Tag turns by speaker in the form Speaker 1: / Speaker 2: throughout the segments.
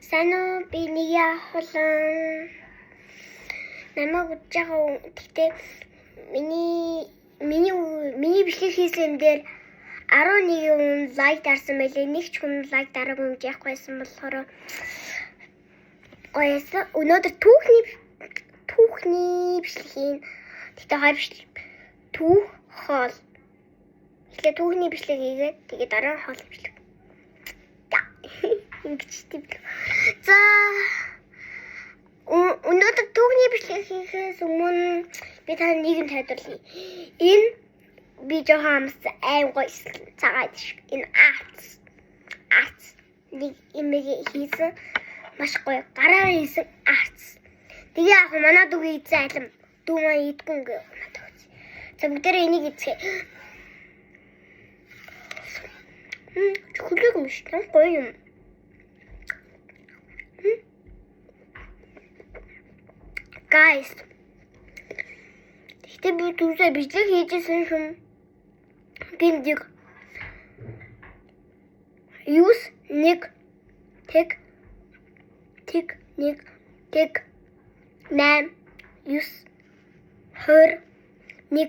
Speaker 1: Сайн уу? Би нэг яхалан намайг үзэж байгаа. Гэхдээ миний бичлэг хийсэн дээр 11 лайк дарсан байлээ. Нэг ч хүн лайк дараагүй юм яахгүйсэн болохоор гоёсэн. Өнөөдөр түүхний бичлэг хийн. Гэхдээ хоёр бичлэг түүх хоол. Эхлээд түүхний бичлэг хийгээд тэгээд дараа нь хоол бичлэг. Ингэж тийм. За өнөөдөр түүхний бичлэг хийхээс өмнө би тань нийгэм тайлбарлая. Энэ би жоохон амс аим гоёсэн цагаад шиг. Энэ арц нэг имийг хийсэн маш гоё гараар хийсэн арц. Тэгээ яг манад үгүй ийцэн айлам дүү маань идгүй ингээ надад үгүй. За бүгдээрээ энийг ийцгээ. Хүлээг юм шүү. Гоё юм. Guys. Тэгтээ би түрүү бичлэг хийжсэн юм. Гиндэг. Use нэг тэг 8 use 20 1 2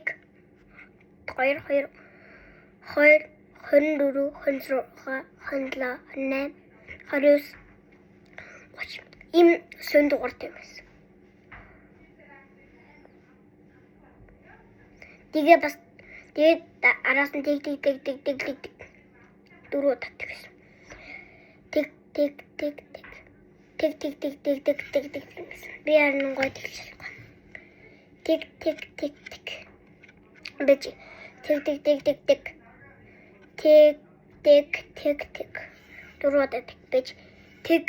Speaker 1: 24 26 27 28 29 им сөндөгөрт юм байна. Тэгээд араас нь тэг дөрөв татдаг гэсэн. Тэг. Би харин гой тэгшээ. Тэг. Бэж. Тэг. Дөрөв татдаг. Бэж. Тэг.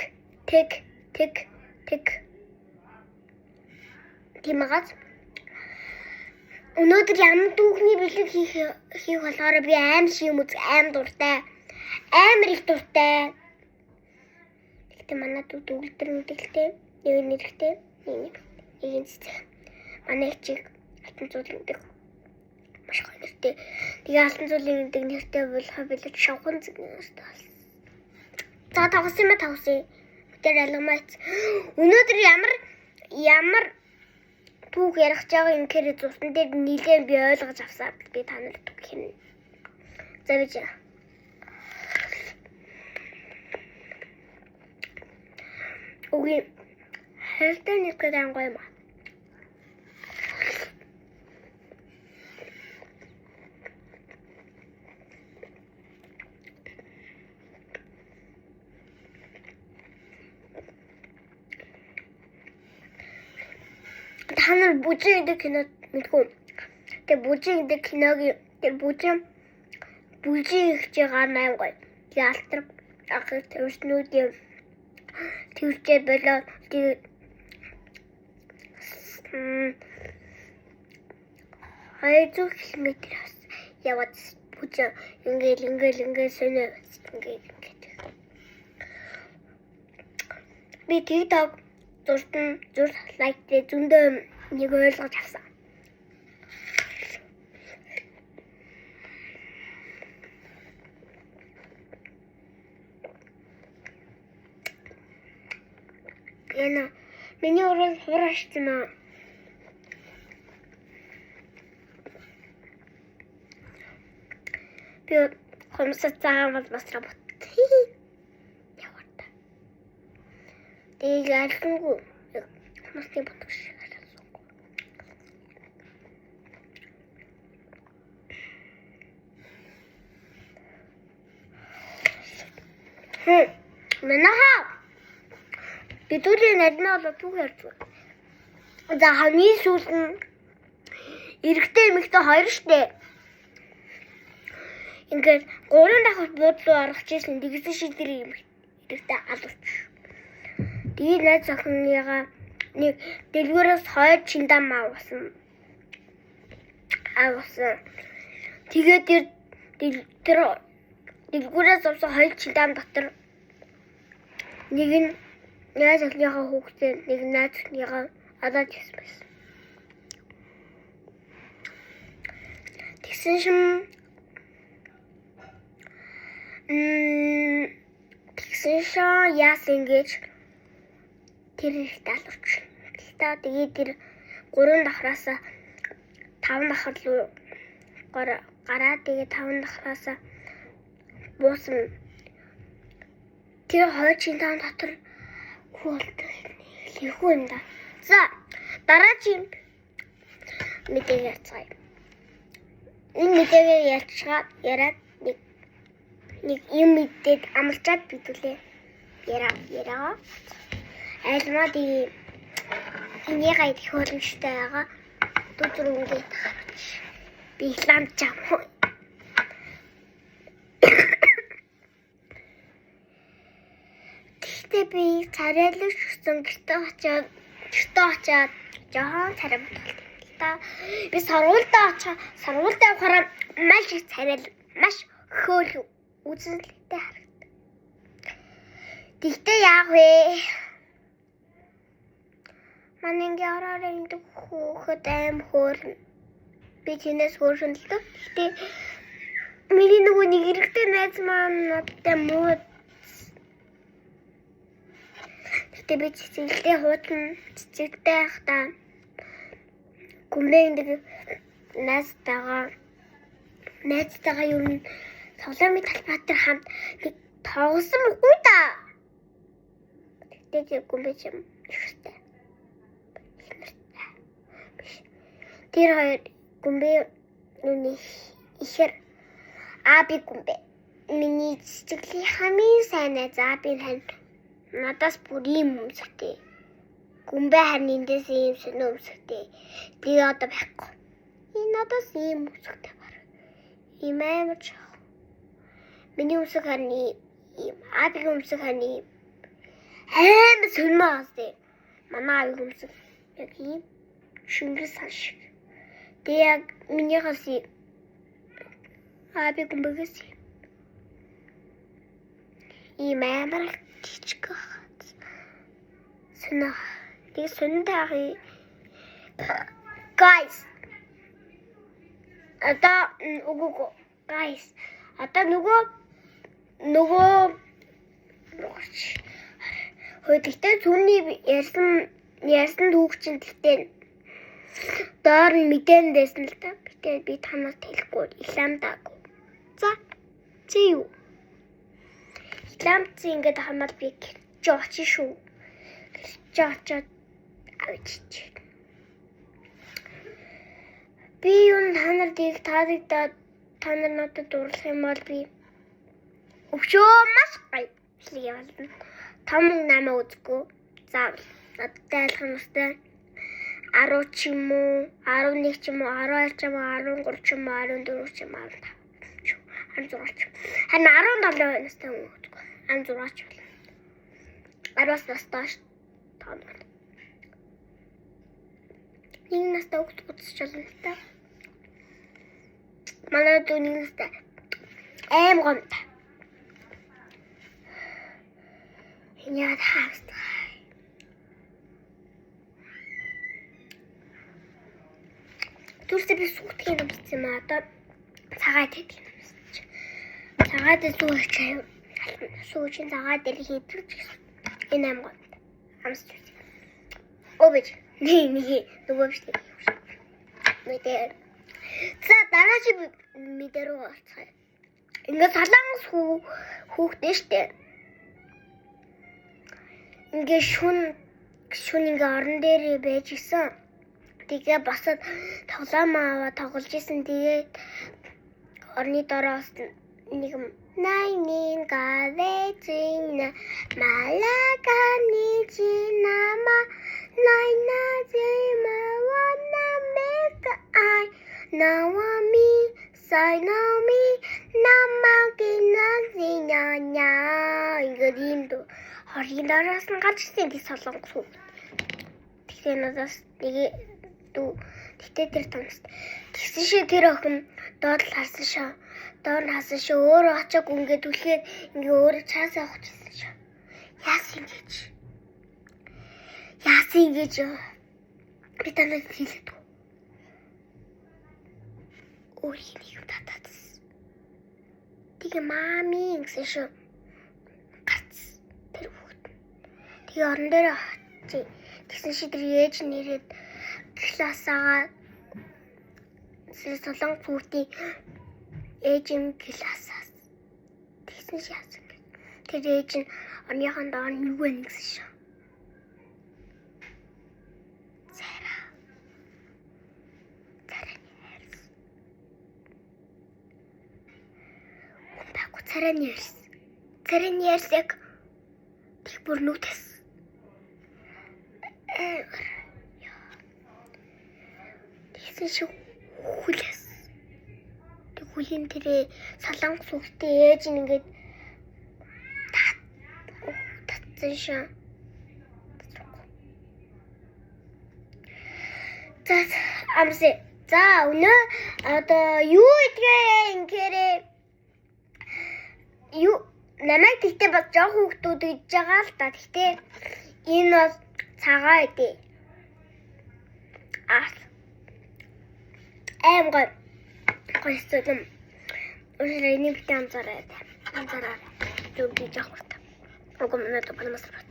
Speaker 1: Тимагаз. Өнөөдөр ямар түүхний бичлэг хийх болохоор би аим шиг юм үз аим дуртай. Амар их дуртай. Тэгтээ манай дүүлдэр мэдээлэлтэй, нэг нэрхтэй, нэг цэцэг. Манай чиг алтан цуулын гэдэг маш гоё нэртэй. Тэгээ алтан цуулын гэдэг нэртэй болох билээ шавхан зэгнээс таас. За тавсан. Тэр алгамаач. Өнөөдөр ямар түүх ярих гэж байгаа юм гэхээр зурсан дээр нилээн би ойлгож авсаа би танарт түүх хийнэ. За бич. Үгүй хайртай нэг гэдэг гоё юм. Танар бүжин гэдэг кино мэдгүй. Тэгээ бүжин гэдэг киногийн тэр бүжин их жигаар 8 гоё. Тэгээ алтар ахыг төвшнүүдийн төвчээ болоо тэгээ хайзуу километр яваад бүжин ингээл сонё ингээд. Би TikTok зур лайктэй зөндөө нэг ойлгож авсан. Яна миний урал хураашсан аа. Би хомсоо цаагаад бас работ. Яваад. Тэгээ ялгүй мастын бодох шиг харсан. Мэнаха бидний наднаа бол түүх ярьдаг. За хамгийн сүүлд нь эрэгтэй эмэгтэй хоёр штэ. Ингээд 3 дахь буудлуу орох гэсэн тэгсэн шийдэр юм. Эрэгтэй алууч. Тэгээд найз охиныгаа нэг дэлгүүрээс хоёр чиндам авсан. Тэгээд тэр дэлгүүрээс авсан хоёр чиндам дотор нэг нь найз охиныхаа хүүхдээ нэг найз охиныхаа адаад гэсэн байсан. Тэгсэн шин яасан гэж тэр ихтэй алуурч. Тэгээд тэр 3 давхраас 5 давхар руу гараад тэгээд 5 давхраас буусан. Тэр хойчийн таан дотор хөлтэй юм да. За дараагийн мэдээ ярьцгаая. Энэ мэдээгээ яриад нэг юм мэдээд амлчаад бидүүлээ. Яриагаа. Айлмаа ди энийгээ их боломжтой байгаа. Дүүрэнгээ тахаж. Би ламчаа. Тэгтээ би царайлж өгсөн гэртээ очиод жоохон царай бодолтой. Би сургуультай авахаараа маш их царай маш хөөл үзэлтэй харагдав. Тэгтээ яах вэ? Манингийн ороор энэ хүүхэд аим хөөрнө. Би чинээс хөөршөнлөө. Тэгтээ миний нөгөө нэг хэрэгтэй найз маань надтай муу. Тэгтээ би цэцгэлтэй хуучин цэцэгтэй байхдаа гүмбэндэг найзтайгаа юу н Соломит Талбаатар хамт нэг тоглосон үгүй да. Тэгтээ гүмбэж юм ихтэй. Тэр хоёр гүмбэ нүний ихэр аби гүмбэ. Миний цэцгэлийн хамгийн сайн найз аби тань надаас бүр юм өмсөхтэй. Гүмбэ харин эндээс юм шинэ өмсөхтэй. Би одоо байхгүй. Энэ надаас юм өмсөхтэй бар. Ийм амар жоо. Миний өмсөх харин ийм абигийн өмсөх харин амар сүнмээ. Манай абиг өмсөх яг ийм шингэл сан шиг. Тэгээ яг минийхээс абиг гүмбэгээс ийм амар чичг хат. Сүнэ. Тэгээ сүнтэй guys. Guys. Одоо нөгөө хөдөлгөөн түүний ярьсан түүхчин гэхдээ доор нь мэдэн дэсэн л та. Гэтэ би танаас хэлэхгүй исламдаагүй. За чи юу? Исламд ингэж хамаад би жооч шүү. Жоочод авчиж. Би юу танаар дийг таадагдаад та нар надад дурлах юм бол би өвчөө маш гоё хэлээ болно. 5-8 үзгүй. Заавал надтай айлхан настай 10 ч юм уу, 11 ч юм уу, 12 ч юм уу, 13 ч юм уу, 14 ч юм уу, 16 ч. Харин 17 настай хүн үзгүй. 16 ч болно. 10-аас настай таанаа. Нэг настай үзэж болно л та. Манай дүүний настай аим гомд. Яа хааст. Түрсээ би сүгтгийн юмсан юм аа. Одоо цагаат хийх юм. Цагаат сууж аяа. Суучин цагаат дээр хийдэг гэсэн. Энэ аим гомд. Амс. Обич. Нэг нөгөө биш. Мэдээ. За дараагийн мэдээ рүү орцгоё. Ингээд салангас хүүхдээ штэ. Ингээд шүн ингээ орон дээр байж исэн. Тэгээ босоод тоглоомоо тоглож исэн. Тэгээд орны дороос нэг найнин гавэжин малакани чинама найна зэма вана мека ай навами сайнами намагиназиняня ингээд юм дөө орны дороос нь гарч ирсэн тий солонгос хүү. Тэгээ надаас нэг Тэгтээ тэр томс. Тэгсэн шиг тэр охин доод л харсан шаа. Доор нь хасан шаа. Өөрөө очиаг ингээд түлхээд ингээ өөрөө цаасаа авах гэсэн шаа. Яасан ингэж би танад хэлээд. Өөрийн юу татаадс. Тэгээ маами гэсэн шаа. Гарц тэр хүүхэд. Тэгээ орон дээр Тэгсэн чи тэр ээж нэрээд классаагаа солонгос хүүхдийн ээжийн классаас тэгсэн чи яасан бэ? Тэр ээж нь орныхон доор юу вэ гэсэн шээ. Царайны ярьсаг тэг бүр нүгтэс. Тэгсэн чи хүлээс. Тэг хүлийн тэрэ солонгос хүүхдээ ээж нь ингээд татсан шээ. За өнөө одоо юу идэх ингээрээ юу намайг тэгтээ бас жоох хүүхдүүд идж байгаа л та. Тэгтээ энэ бол цагаан идэ. Гойсон. Өөрөө энийг битээ анзаараад. Юу гэж жоох хүүхд. Уг нь надад балмас бат.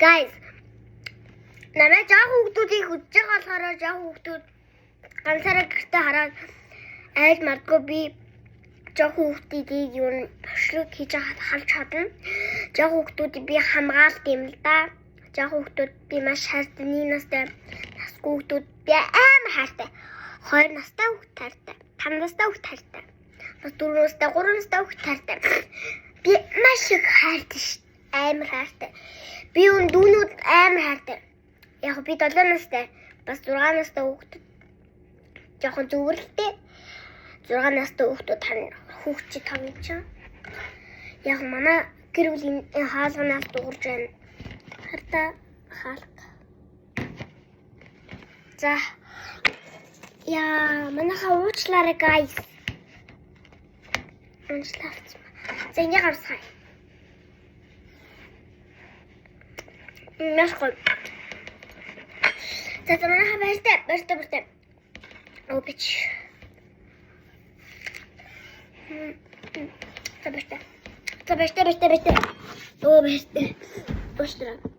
Speaker 1: Guys. Намайг жоох хүүхдүүдийг хүсэж байгаа болохоор жоох хүүхдүүд ганцаараа гэртээ хараад айж мардгүй би жоох хүүхдүүдийг юу бошлог хийж халж чадна. Жоох хүүхдүүдийг би хамгаалт юм л да. Жоох хүүхдүүд би маш хайртай. 1 настай насгүй хүүхдүүд би амар хайртай. 2 настай хүүхд хайртай. 5 настай хүүхд хайртай. Бас 4 настай, 3 настай хүүхд хайртай. Би маш их хайртай ш. Амар хайртай. Би дүүнүүд амар хайртай. Яг би 7 настай. Бас 6 настай хүүхд. Жохон зүгэрлээ. 6 настай хүүхд чи тав юм чинь. Яг манай гэр бүлийн хаалганаас дуурж байна. Харта хаалт. За. Яа, манайха уучлаарай guys. Уучлаарай. За ингэ гарсаа. Мясгүй. За манайха баяртай. Опич. За баяртай. Оо баяртай. Уучлаарай.